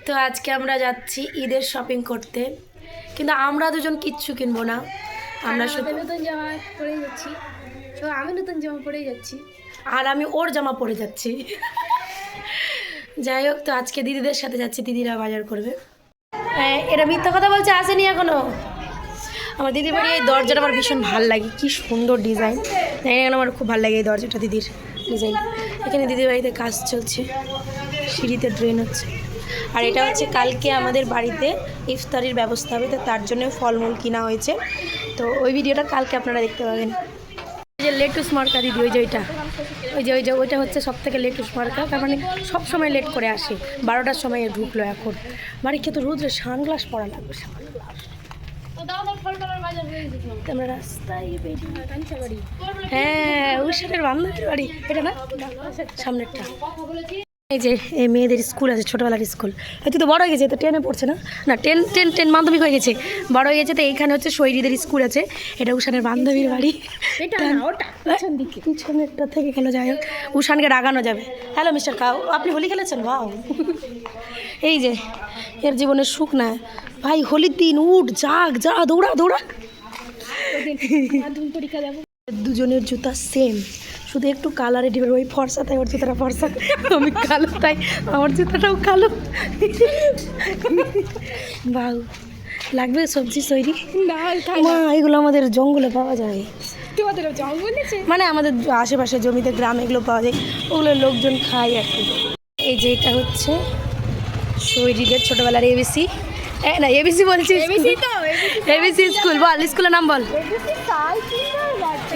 তো আজকে আমরা যাচ্ছি ঈদের শপিং করতে, কিন্তু আমরা দুজন কিচ্ছু কিনবো না। আমরা শুধু নতুন জামা পরে যাচ্ছি, তো আমি নতুন জামা পরে যাচ্ছি আর আমি ওর জামা পরে যাচ্ছি। যাই হোক, তো আজকে দিদিদের সাথে যাচ্ছি, দিদিরা বাজার করবে। এটা মিথ্যা কথা বলছে, আসেনি এখনো। আমার দিদির বাড়ি এই দরজাটা আমার ভীষণ ভালো লাগে, কি সুন্দর ডিজাইন। আমার খুব ভালো লাগে এই দরজাটা, দিদির ডিজাইন। এখানে দিদির বাড়িতে কাজ চলছে, সিঁড়িতে ড্রেন হচ্ছে। আর এটা হচ্ছে কালকে আমাদের বাড়িতে ইফতারির ব্যবস্থা হবে, তো তার জন্য ফলমূল কিনা হয়েছে। তো ওই ভিডিওটা কালকে আপনারা দেখতে পাবেন। এই যে লেটুস মার্কা দিদি, ওই যে ওইটা হচ্ছে সব থেকে লেটুস মার্কা। তার মানে সব সময় লেট করে আসে, 12টার সময় ঢুকলো। এখন বাড়ি খেতে রোদ্রে সানগ্লাস পরা লাগবে, আমরা রাস্তায় হ্যাঁ উষানের বান্ধবীর বাড়ি এটা না, সামনেরটা। এই যে এই মেয়েদের স্কুল আছে, ছোটোবেলার স্কুল। তুই তো বড় হয়ে গেছে, তো 10-এ পড়ছে না, না 10 মাধ্যমিক হয়ে গেছে, বড় হয়ে গেছে। তো এইখানে হচ্ছে শৈরীদের স্কুল আছে, এটা উষানের বান্ধবীর বাড়ি। পিছনেরটা থেকে খেলো। যাই হোক, উষানকে রাগানো যাবে। হ্যালো মিস্টার কাউ, আপনি হোলি খেলেছেন? বাও, এই যে এর জীবনের সুখ না ভাই, হোলির দিন উঠ জাগ, যা দৌড়া দৌড়া। দুজনের জুতা সেম, শুধু একটু কালারে ডিপেন্ড। ওই ফর্সা তাই ওর জুতাটা ফর্সা, আমি কালো তাই আমার জুতাটাও কালো। বাউ, লাগবে সবজি তৈরি না? এগুলো আমাদের জঙ্গলে পাওয়া যায়, মানে আমাদের আশেপাশে জমিতে, গ্রাম এগুলো পাওয়া যায়, ওগুলো লোকজন খায় আর কি। এই যে এটা হচ্ছে শৈরীদের ছোটোবেলার এবিসি, না এবিসি বলছি, এবিসি স্কুল। বল স্কুলের নাম বল।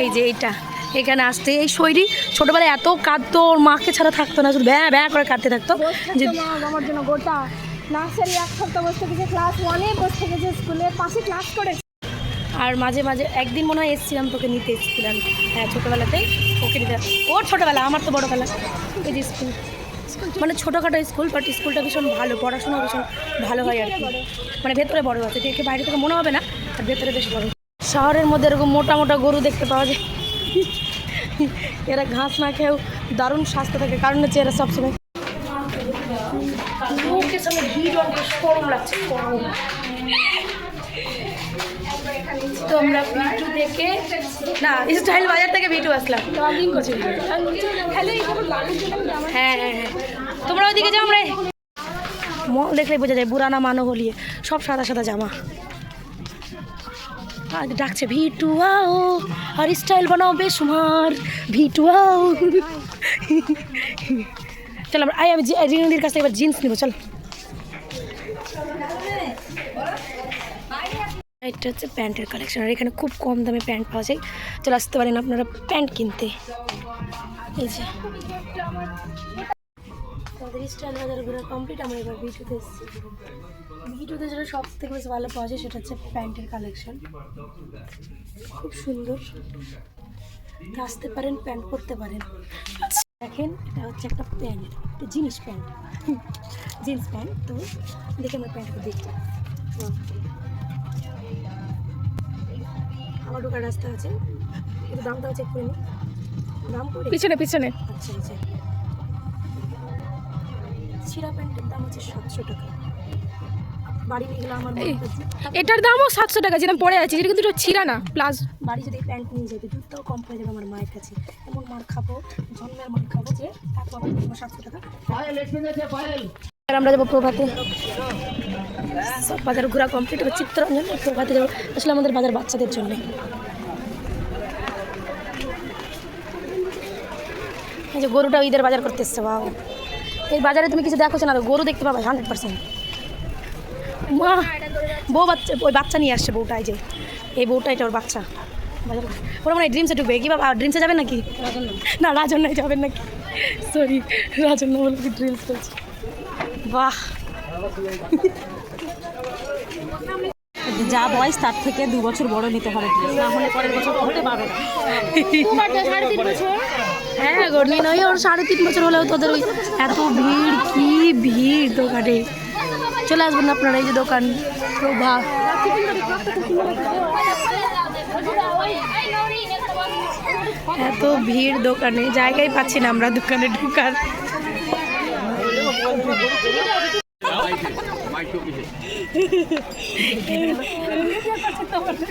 এই যে এইটা, এখানে আসতে এই শৈরী ছোটোবেলায় এত কাঁদতো, ওর মাকে ছাড়া থাকতো না, শুধু ব্যাঁ ব্যাঁ করে কাঁদতে থাকতো। আমার জন্য গোটা নার্সারি এক সপ্তাহ বসে থেকেছে, ক্লাস 1-এ বসে থেকেছে, স্কুলের পাশে ক্লাস করে। আর মাঝে মাঝে একদিন মনে হয় এসেছিলাম, তোকে নিতে এসেছিলাম। হ্যাঁ ছোটোবেলাতেই ওকে নিতে, ওর ছোটোবেলা, আমার তো বড়োবেলা। এই যে স্কুল, মানে ছোটোখাটো স্কুল, বাট স্কুলটা ভীষণ ভালো, পড়াশোনা ভীষণ ভালো হয় আর কি। মানে ভেতরে বড় আছে, দেখে বাইরে থেকে মনে হবে না, আর ভেতরে বেশ বড়। শহরের মধ্যে এরকম মোটা মোটা গরু দেখতে পাওয়া যায়, এরা ঘাস না খেয়েও দারুণ স্বাস্থ্য থাকে, কারণ হচ্ছে এরা সবসময় লোকের সামনে ভিড়, গরম লাগছে, গরম। তো আমরা ভিটু থেকে না, স্টাইল বাজার থেকে ভিটু আসলাম। হ্যাঁ হ্যাঁ হ্যাঁ, তোমরা ওইদিকে যাও, আমরা মল দেখলেই বোঝা যায় বুড়ানা মানো হলিয়ে সব সাদা সাদা জামা। আর ডাকছে ভিটু আও, আর স্টাইল বানাও বেসুমার, ভিটু আও। চল আমরা আমি রিনুদির কাছ থেকে এবার জিন্স নেবো, চল। এটা হচ্ছে প্যান্টের কালেকশন, আর এখানে খুব কম দামে প্যান্ট পাওয়া যায়, চলে আসতে পারেন আপনারা প্যান্ট কিনতে। এই যে আমাদের স্টাইল বাজার ঘোরা কমপ্লিট, আমরা এবার ভিটুতে এসেছি। ভিটুতে যেটা সব থেকে বেশি ভালো পাওয়া যায় সেটা হচ্ছে প্যান্টের কালেকশন, খুব সুন্দর। আসতে পারেন, প্যান্ট পরতে পারেন। দেখেন এটা হচ্ছে একটা pant, jeans pant, jeans pant. তো দেখে আমরা প্যান্টটা দেখি, আমার ঢোকার রাস্তা আছে, কিন্তু দামটাও চেক করে নিই। দাম করে পিছনে পিছনে। আচ্ছা আচ্ছা, ছিঁড়া প্যান্টের দাম হচ্ছে 700 টাকা। বাড়ি নিয়ে গেলে আমার এটার দামও 700 টাকা, যেরকম পরে আছে, যেটা কিন্তু ছিঁড়া না। প্লাস বাড়ি যদি প্যান্ট নিয়ে যেতে, জুতোও কম পড়ে যাবে আমার মায়ের কাছে। এমন মার খাবো, জন্মের মার খাবো যে তারপর 700 টাকা। আমরা যাবো প্রভাতে, সব বাজার ঘোরা কমপ্লিট হবে। চিত্তরঞ্জন প্রভাতে যাবো, আসলে আমাদের বাজার বাচ্চাদের জন্য। এই যে গরুটা ঈদের বাজার করতে এসছে, বাবা এই বাজারে তুমি কিছু দেখোছো না, গরু দেখতে পাবে 100%। মা বউ বাচ্চা, ওই বাচ্চা নিয়ে আসছে বউটা, এই যে এই বউটা, এটা ওর বাচ্চা। বাজার ওরা মানে ড্রিমসে ঢুকবে কি বাবা? ড্রিমসে যাবেন নাকি? না রাজন্যায় যাবেন নাকি? সরি, রাজন্য বলে কি ড্রিমস করছে। বাহ, যা বয়স তার থেকে 2 বছর বড় নিতে হবে, না হলে পরের বছর হতে পারবে না। হ্যাঁ গর্নি নয়, ওর 3.5 বছর হলেও তোদের ওই এত ভিড়, কি ভিড় দোকানে। চলে আসবেন আপনারা, এই যে দোকান প্রভা। এত ভিড় দোকানে, জায়গায় পাচ্ছি না আমরা দোকানে ঢোকার।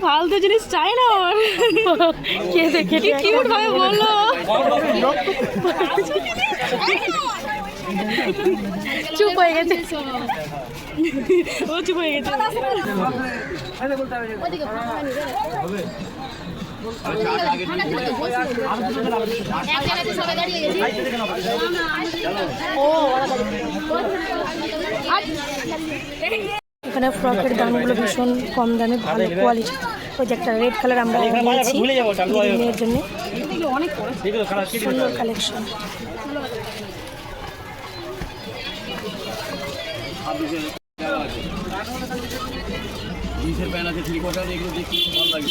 ফালতু জিনিস চাই না আমার। কে দেখে কিউট ভাবে বললো। চুপ হয়ে গেছে। ও চুপ হয়ে গেছে। এখানে ফ্রকের দামগুলো ভীষণ কম দামে, ভালো কোয়ালিটি। ওই যে একটা রেড কালার আমরা নিয়েছি মেয়ের জন্য, সুন্দর কালেকশন। জিন্সের প্যান্ট আছে, থ্রি কোয়ার্টার, এগুলো দেখতে খুব ভালো লাগে।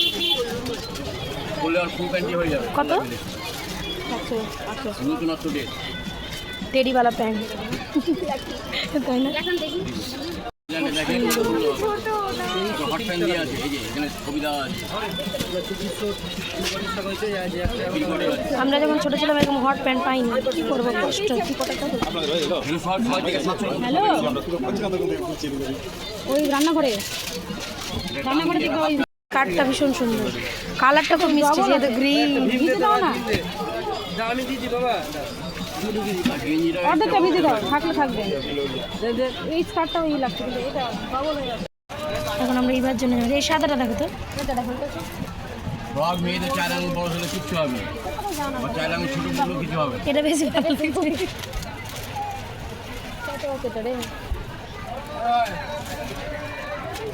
বললে আর ফুল প্যান্টই হয়ে যাবে। কত? নতুনত্ব ডেট টেডিওয়ালা প্যান্ট, তাই না? দেখেন, হট প্যান্ট দিয়ে আছে, এই যে এখানে ছবি দেওয়া আছে। থ্রি কোয়ার্টার আছে। আমরা যখন ছোটো ছিলাম এরকম হট প্যান্ট পাইনি, কী করবো, কষ্ট। এগুলো সব 6 থেকে 700 টাকা। হ্যালো, ওই রান্নাঘরে দেখো ওই কাঠটা ভীষণ সুন্দর, কালারটা খুব মিষ্টি, যেহেতু গ্রিন। ভিজে দাও না, আর গেঞ্জিটা অর্ধেকটা ভিজে দাও, থাকলে থাকবে। এই স্কার্টটা ওই লাগছে, কিন্তু এটা বাবল হয়ে যাচ্ছে। এখন আমরা এইবার জন্য যাবো। এই সাদাটা দেখো তো, ফ্রক মেয়েদের 4 আঙুল বড় হলে কিচ্ছু হবে না, আর 4 আঙুল ছোট বললেও কিছু হবে না। এটা বেশি ভালো লাগছে।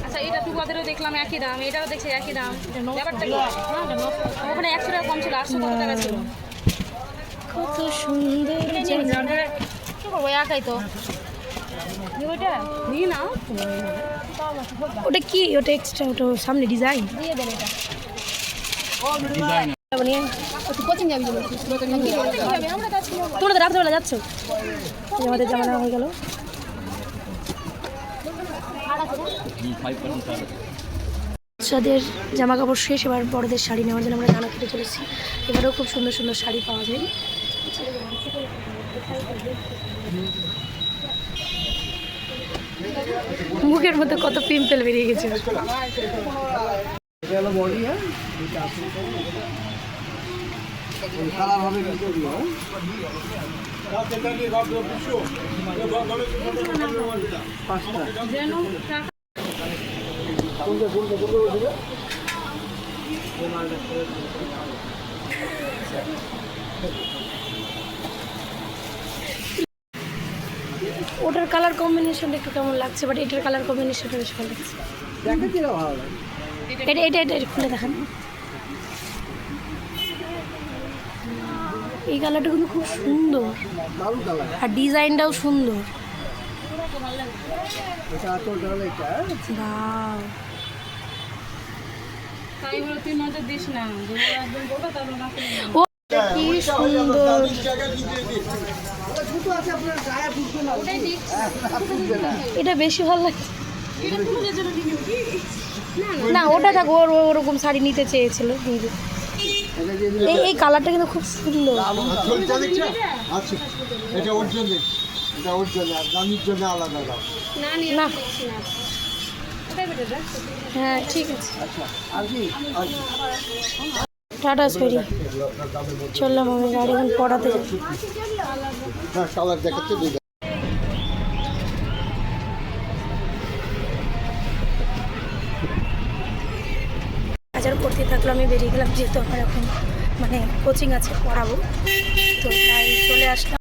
আচ্ছা, এটা টুবাদেরও দেখলাম একই দাম, এটাও দেখছি একই দাম। ব্যাপারটা কি? ওখানে 100 টাকা কম ছিল, 800 কত টাকা ছিল। কত সুন্দর কি করবো, একাই তো। ওইটা নিয়ে নাও। ওটা কি? ওটা এক্সট্রা, ওটা সামনে ডিজাইন। দিয়ে দেন এটা। ডিজাইন কোচিং যাবি বলো? তোমরা তো রাত্রেবেলা যাচ্ছ, এই আমাদের জামানা হয়ে গেল। 5% ছাড় আছে। বাচ্চাদের জামা কাপড় শেষ, এবার বড়দের শাড়ি নেওয়ার জন্য আমরা জানা খেতে চলেছি। এবারেও খুব সুন্দর সুন্দর শাড়ি পাওয়া যায়। মুখের মধ্যে কত পিম্পল বেরিয়ে গেছে। ওটার কালার কম্বিনেশনটা একটু কেমন লাগছে, বাট এটার কালার কম্বিনেশনটা বেশ ভালো লাগছে। এটা এটা এটা খুলে দেখান। এই কালারটা কিন্তু খুব সুন্দর, আর ডিজাইনটাও সুন্দর। Wow! তাই বলে তুই নজর দিস না, যদি একদম বলবো তাহলে না করবি। ও কি সুন্দর! এটা বেশি ভালো লাগছে। না ওটা থাক, ওর ওরকম শাড়ি নিতে চেয়েছিল। এই কালারটা কিন্তু খুব সুন্দর। আচ্ছা, এটা ওর জন্য, এটা ওর জন্য, আর দামির জন্য আলাদা দাও। না হ্যাঁ ঠিক আছে, টাটা সরি। চললাম আমি, গাড়ি এখন পড়াতে যাই। হ্যাঁ, কালার দেখাচ্ছে দুই। বাজার করতে থাকলো, আমি বেরিয়ে গেলাম, যেহেতু আমার এখন মানে কোচিং আছে, পড়াবো, তো তাই চলে আসলাম।